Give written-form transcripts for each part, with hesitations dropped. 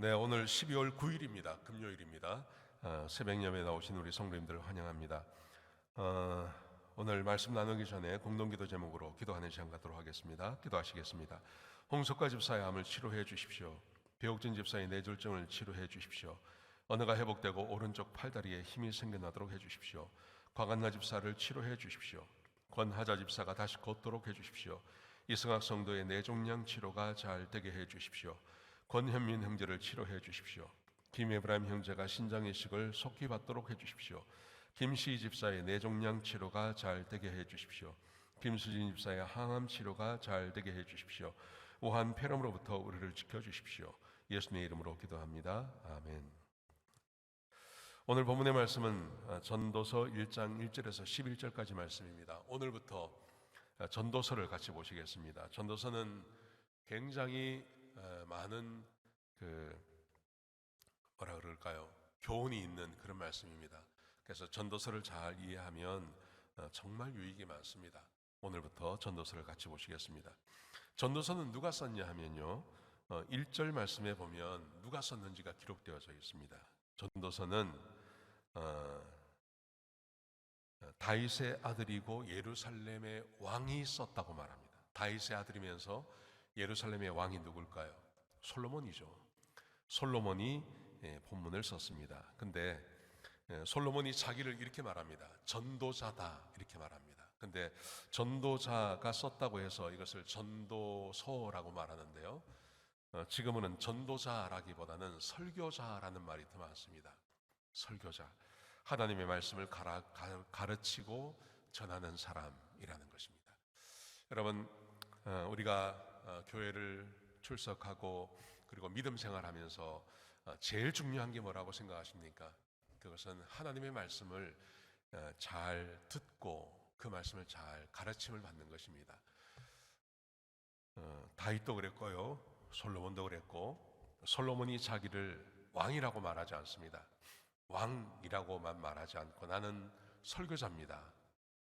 네, 오늘 12월 9일입니다. 금요일입니다. 새벽 예배 나오신 우리 성도님들 환영합니다. 오늘 말씀 나누기 전에 공동기도 제목으로 기도하는 시간 갖도록 하겠습니다. 기도하시겠습니다. 홍석과 집사의 암을 치료해 주십시오. 배옥진 집사의 뇌졸중을 치료해 주십시오. 언어가 회복되고 오른쪽 팔다리에 힘이 생겨나도록 해 주십시오. 곽한나 집사를 치료해 주십시오. 권하자 집사가 다시 걷도록 해 주십시오. 이승학 성도의 뇌종양 치료가 잘 되게 해 주십시오. 권현민 형제를 치료해 주십시오. 김에브라임 형제가 신장 이식을 속히 받도록 해 주십시오. 김시희 집사의 뇌종양 치료가 잘 되게 해 주십시오. 김수진 집사의 항암 치료가 잘 되게 해 주십시오. 우한 폐렴으로부터 우리를 지켜 주십시오. 예수님의 이름으로 기도합니다. 아멘. 오늘 본문의 말씀은 전도서 1장 1절에서 11절까지 말씀입니다. 오늘부터 전도서를 같이 보시겠습니다. 전도서는 굉장히 많은 뭐라 그럴까요? 교훈이 있는 그런 말씀입니다. 그래서 전도서를 잘 이해하면 정말 유익이 많습니다. 오늘부터 전도서를 같이 보시겠습니다. 전도서는 누가 썼냐 하면요, 1절 말씀에 보면 누가 썼는지가 기록되어져 있습니다. 전도서는 다윗의 아들이고 예루살렘의 왕이 썼다고 말합니다. 다윗의 아들이면서 예루살렘의 왕이 누굴까요? 솔로몬이죠. 솔로몬이 본문을 썼습니다. 근데 솔로몬이 자기를 이렇게 말합니다. 전도자다 이렇게 말합니다. 근데 전도자가 썼다고 해서 이것을 전도서라고 말하는데요, 지금은 전도자라기보다는 설교자라는 말이 더 많습니다. 설교자, 하나님의 말씀을 가르치고 전하는 사람이라는 것입니다. 여러분, 우리가 교회를 출석하고 그리고 믿음 생활하면서 제일 중요한 게 뭐라고 생각하십니까? 그것은 하나님의 말씀을 잘 듣고 그 말씀을 잘 가르침을 받는 것입니다. 다윗도 그랬고요, 솔로몬도 그랬고, 솔로몬이 자기를 왕이라고 말하지 않습니다. 왕이라고만 말하지 않고 나는 설교자입니다.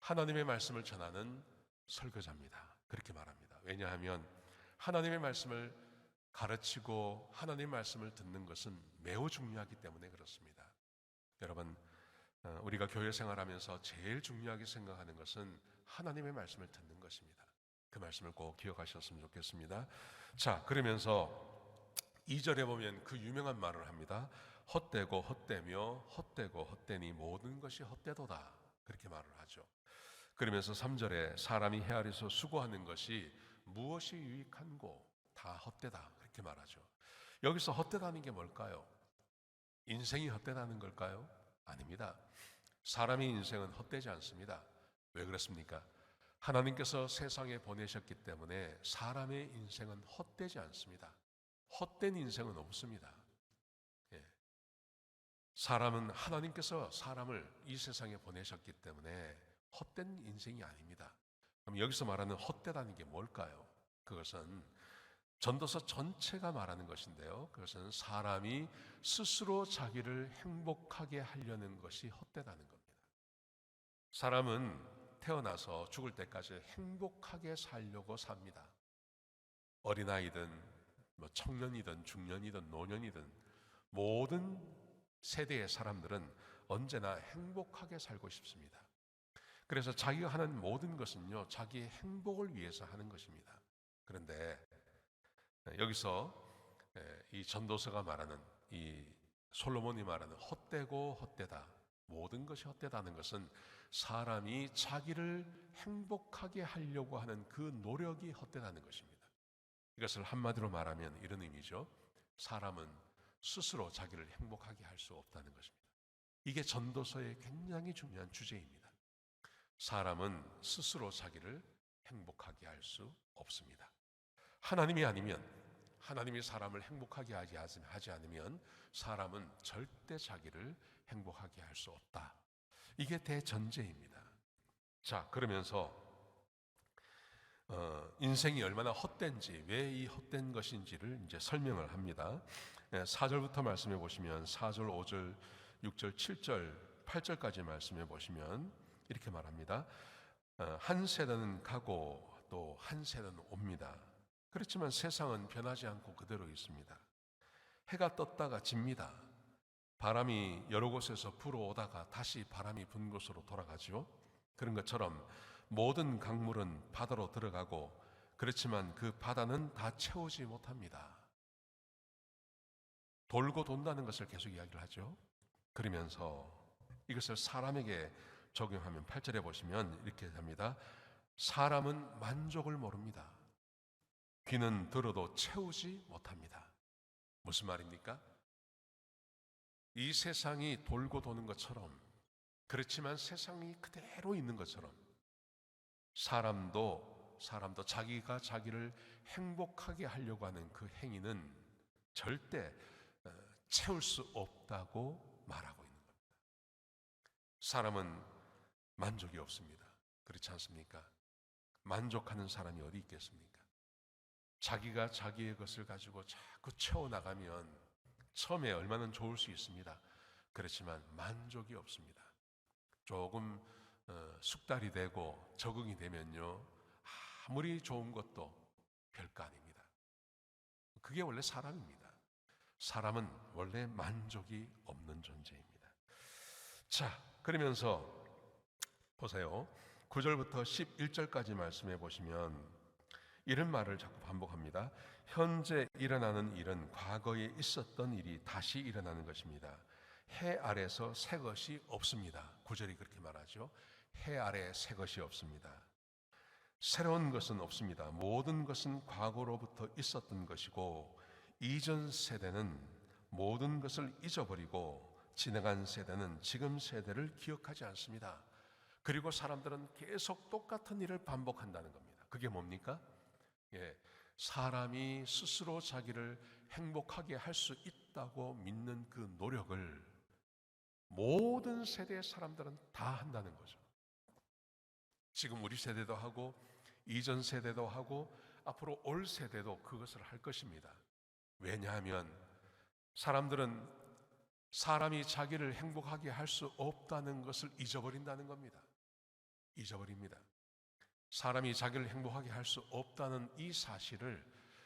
하나님의 말씀을 전하는 설교자입니다. 그렇게 말합니다. 왜냐하면 하나님의 말씀을 가르치고 하나님의 말씀을 듣는 것은 매우 중요하기 때문에 그렇습니다. 여러분, 우리가 교회 생활하면서 제일 중요하게 생각하는 것은 하나님의 말씀을 듣는 것입니다. 그 말씀을 꼭 기억하셨으면 좋겠습니다. 자, 그러면서 2절에 보면 그 유명한 말을 합니다. 헛되고 헛되며 헛되고 헛되니 모든 것이 헛되도다, 그렇게 말을 하죠. 그러면서 3절에 사람이 헤아려서 수고하는 것이 무엇이 유익한고 다 헛되다, 그렇게 말하죠. 여기서 헛되다는 게 뭘까요? 인생이 헛되다는 걸까요? 아닙니다. 사람의 인생은 헛되지 않습니다. 왜 그렇습니까? 하나님께서 세상에 보내셨기 때문에 사람의 인생은 헛되지 않습니다. 헛된 인생은 없습니다. 사람은 하나님께서 사람을 이 세상에 보내셨기 때문에 헛된 인생이 아닙니다. 그럼 여기서 말하는 헛되다는 게 뭘까요? 그것은 전도서 전체가 말하는 것인데요, 그것은 사람이 스스로 자기를 행복하게 하려는 것이 헛되다는 겁니다. 사람은 태어나서 죽을 때까지 행복하게 살려고 삽니다. 어린아이든 청년이든 중년이든 노년이든 모든 세대의 사람들은 언제나 행복하게 살고 싶습니다. 그래서 자기가 하는 모든 것은요, 자기의 행복을 위해서 하는 것입니다. 그런데 여기서 이 전도서가 말하는, 이 솔로몬이 말하는 헛되고 헛되다, 모든 것이 헛되다는 것은 사람이 자기를 행복하게 하려고 하는 그 노력이 헛되다는 것입니다. 이것을 한마디로 말하면 이런 의미죠. 사람은 스스로 자기를 행복하게 할 수 없다는 것입니다. 이게 전도서의 굉장히 중요한 주제입니다. 사람은 스스로 자기를 행복하게 할 수 없습니다. 하나님이 아니면, 하나님이 사람을 행복하게 하지 않으면 사람은 절대 자기를 행복하게 할 수 없다. 이게 대전제입니다. 자, 그러면서 인생이 얼마나 헛된지, 왜 이 헛된 것인지를 이제 설명을 합니다. 4절부터 말씀해 보시면 4절, 5절, 6절, 7절, 8절까지 말씀해 보시면 이렇게 말합니다. 한 세대는 가고 또 한 세대는 옵니다. 그렇지만 세상은 변하지 않고 그대로 있습니다. 해가 떴다가 집니다. 바람이 여러 곳에서 불어오다가 다시 바람이 분 곳으로 돌아가죠. 그런 것처럼 모든 강물은 바다로 들어가고, 그렇지만 그 바다는 다 채우지 못합니다. 돌고 돈다는 것을 계속 이야기를 하죠. 그러면서 이것을 사람에게 적용하면 8절에 보시면 이렇게 합니다. 사람은 만족을 모릅니다. 귀는 들어도 채우지 못합니다. 무슨 말입니까? 이 세상이 돌고 도는 것처럼, 그렇지만 세상이 그대로 있는 것처럼 사람도 자기가 자기를 행복하게 하려고 하는 그 행위는 절대 채울 수 없다고 말하고 있는 겁니다. 사람은 만족이 없습니다. 그렇지 않습니까? 만족하는 사람이 어디 있겠습니까? 자기가 자기의 것을 가지고 자꾸 채워나가면 처음에 얼마나 좋을 수 있습니다. 그렇지만 만족이 없습니다. 조금 숙달이 되고 적응이 되면요, 아무리 좋은 것도 별거 아닙니다. 그게 원래 사람입니다. 사람은 원래 만족이 없는 존재입니다. 자, 그러면서 보세요. 9절부터 11절까지 말씀해 보시면 이런 말을 자꾸 반복합니다. 현재 일어나는 일은 과거에 있었던 일이 다시 일어나는 것입니다. 해 아래서 새 것이 없습니다. 9절이 그렇게 말하죠. 해 아래 새 것이 없습니다. 새로운 것은 없습니다. 모든 것은 과거로부터 있었던 것이고, 이전 세대는 모든 것을 잊어버리고 지나간 세대는 지금 세대를 기억하지 않습니다. 그리고 사람들은 계속 똑같은 일을 반복한다는 겁니다. 그게 뭡니까? 사람이 스스로 자기를 행복하게 할 수 있다고 믿는 그 노력을 모든 세대의 사람들은 다 한다는 거죠. 지금 우리 세대도 하고, 이전 세대도 하고, 앞으로 올 세대도 그것을 할 것입니다. 왜냐하면 사람들은 사람이 자기를 행복하게 할 수 없다는 것을 잊어버린다는 겁니다. 잊어버립니다. 사람이 자기를 행복하게 할 수 없다는 이 사실을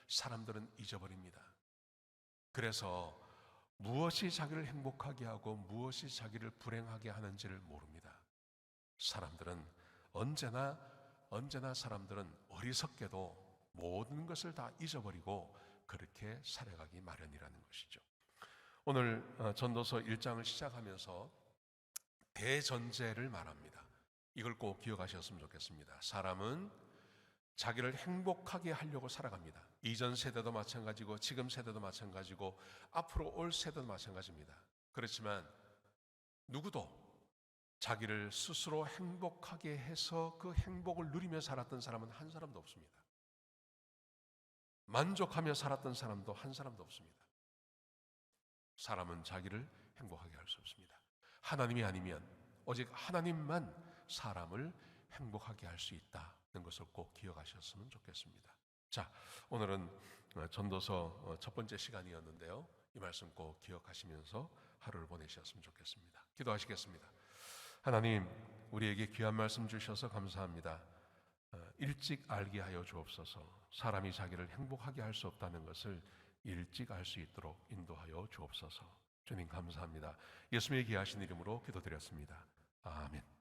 사람들은 잊어버립니다. 그래서 무엇이 자기를 행복하게 하고 무엇이 자기를 불행하게 하는지를 모릅니다. 사람들은 언제나 사람들은 어리석게도 모든 것을 다 잊어버리고 그렇게 살아가기 마련이라는 것이죠. 오늘 전도서 1장을 시작하면서 대전제를 말합니다. 이걸 꼭 기억하셨으면 좋겠습니다. 사람은 자기를 행복하게 하려고 살아갑니다. 이전 세대도 마찬가지고 지금 세대도 마찬가지고 앞으로 올 세대도 마찬가지입니다. 그렇지만 누구도 자기를 스스로 행복하게 해서 그 행복을 누리며 살았던 사람은 한 사람도 없습니다. 만족하며 살았던 사람도 한 사람도 없습니다. 사람은 자기를 행복하게 할 수 없습니다. 하나님이 아니면, 오직 하나님만 사람을 행복하게 할 수 있다는 것을 꼭 기억하셨으면 좋겠습니다. 자, 오늘은 전도서 첫 번째 시간이었는데요, 이 말씀 꼭 기억하시면서 하루를 보내셨으면 좋겠습니다. 기도하시겠습니다. 하나님, 우리에게 귀한 말씀 주셔서 감사합니다. 일찍 알게 하여 주옵소서. 사람이 자기를 행복하게 할 수 없다는 것을 일찍 알 수 있도록 인도하여 주옵소서. 주님 감사합니다. 예수님의 귀하신 이름으로 기도드렸습니다. 아멘.